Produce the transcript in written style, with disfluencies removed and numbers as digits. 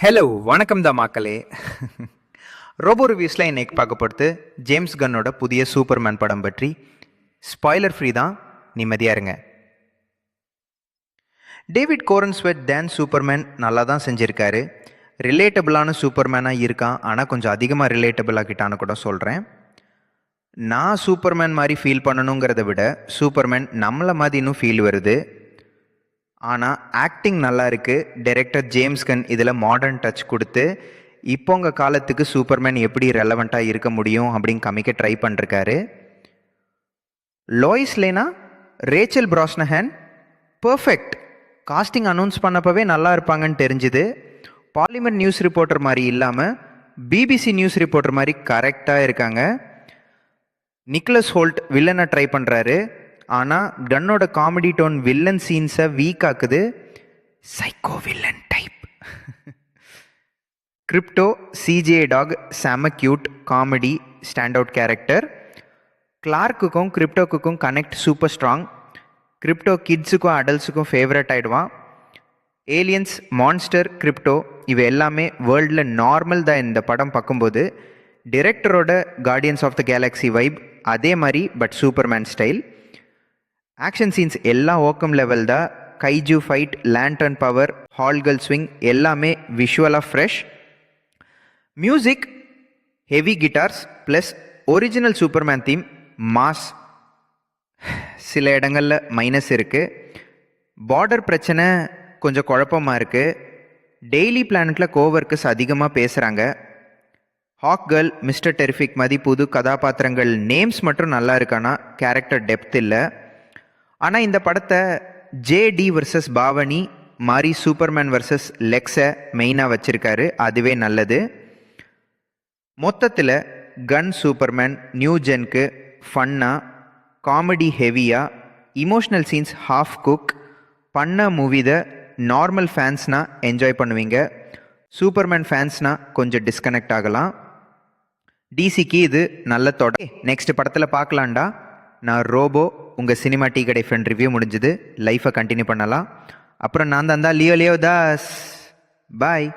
Hello வணக்கம் தான் மக்களே. ரோபோ ரிவ்யூஸில் இன்னைக்கு பார்க்க போகிறது ஜேம்ஸ் கன்னோட புதிய சூப்பர்மேன் படம் பற்றி. ஸ்பாய்லர் ஃப்ரீ தான், நிம்மதியாக இருங்க. டேவிட் கோரன்ஸ்வெட் தேன் சூப்பர்மேன் நல்லா தான் செஞ்சுருக்காரு. ரிலேட்டபிளான சூப்பர்மேனாக இருக்கான், ஆனால் கொஞ்சம் அதிகமாக ரிலேட்டபிள் ஆகிட்டான்னு கூட சொல்கிறேன். நான் சூப்பர்மேன் மாதிரி ஃபீல் பண்ணணுங்கிறத விட சூப்பர்மேன் நம்மளை மாதிரி இன்னும் ஃபீல் வருது. ஆனால் ஆக்டிங் நல்லா இருக்குது. டைரக்டர் ஜேம்ஸ் கன் இதில் மாடர்ன் டச் கொடுத்து இப்போ உங்கள் காலத்துக்கு சூப்பர்மேன் எப்படி ரெலவெண்ட்டாக இருக்க முடியும் அப்படின்னு காமிக்க ட்ரை பண்ணிருக்காரு. Lois Lane, Rachel Brosnahan perfect. Casting announce பண்ணப்பவே நல்லா இருப்பாங்கன்னு தெரிஞ்சுது. பாலிமர் நியூஸ் ரிப்போர்ட்டர் மாதிரி இல்லாமல் பிபிசி நியூஸ் ரிப்போர்ட்டர் மாதிரி கரெக்டாக இருக்காங்க. நிக்லஸ் ஹோல்ட் வில்லனை ட்ரை பண்ணுறாரு, ஆனால் கன்னோட காமெடி டோன் வில்லன் சீன்ஸை வீக் ஆக்குது. Psycho villain type. Krypto CG dog செம cute comedy stand out character. கிளார்க்குக்கும் கிரிப்டோக்குக்கும் கனெக்ட் சூப்பர் ஸ்ட்ராங். கிரிப்டோ கிட்ஸுக்கும் அடல்ட்ஸுக்கும் ஃபேவரட் ஆகிடுவான். ஏலியன்ஸ், மான்ஸ்டர், கிரிப்டோ இவை எல்லாமே வேர்ல்டில் நார்மல் தான். இந்த படம் பார்க்கும்போது டிரெக்டரோட Guardians of the Galaxy vibe அதே மாதிரி, but Superman style. Action scenes எல்லாம் ஓக்கம் லெவல் தான். Kaiju fight, Lantern power, Hawkgirl swing எல்லாமே விஷுவலாக fresh. Music heavy guitars plus original Superman theme mass. சில இடங்களில் மைனஸ் இருக்குது. பார்டர் பிரச்சனை கொஞ்சம் குழப்பமாக இருக்குது. டெய்லி பிளானட்டில் கோவர்க்கர்ஸ் அதிகமாக பேசுகிறாங்க. ஹாக் கேர்ள், மிஸ்டர் டெரிஃபிக் மாதிரி புது கதாபாத்திரங்கள் நேம்ஸ் மட்டும் நல்லா இருக்கானா கேரக்டர் டெப்த் இல்லை. ஆனால் இந்த படத்தை ஜேடி வர்சஸ் பாவனி மாதிரி சூப்பர்மேன் வர்சஸ் லெக்ஸை மெயினாக வச்சுருக்காரு, அதுவே நல்லது. மொத்தத்தில் கன் சூப்பர்மேன் நியூ ஜென்க்கு ஃபன்னாக, காமெடி ஹெவியாக, இமோஷ்னல் சீன்ஸ் ஹாஃப் குக் பண்ண மூவிதை நார்மல் ஃபேன்ஸ்னால் என்ஜாய் பண்ணுவீங்க. சூப்பர்மேன் ஃபேன்ஸ்னால் கொஞ்சம் டிஸ்கனெக்ட் ஆகலாம். டிசிக்கு இது நல்ல தொடர். நெக்ஸ்ட் படத்தில் பார்க்கலாண்டா. நான் ரோபோ உங்கள் சினிமா டீ கடை ஃப்ரெண்ட் ரிவ்யூ முடிஞ்சுது. லைஃப்பை கண்டினியூ பண்ணலாம். அப்புறம் நான் தான் லியோ தாஸ். பாய்.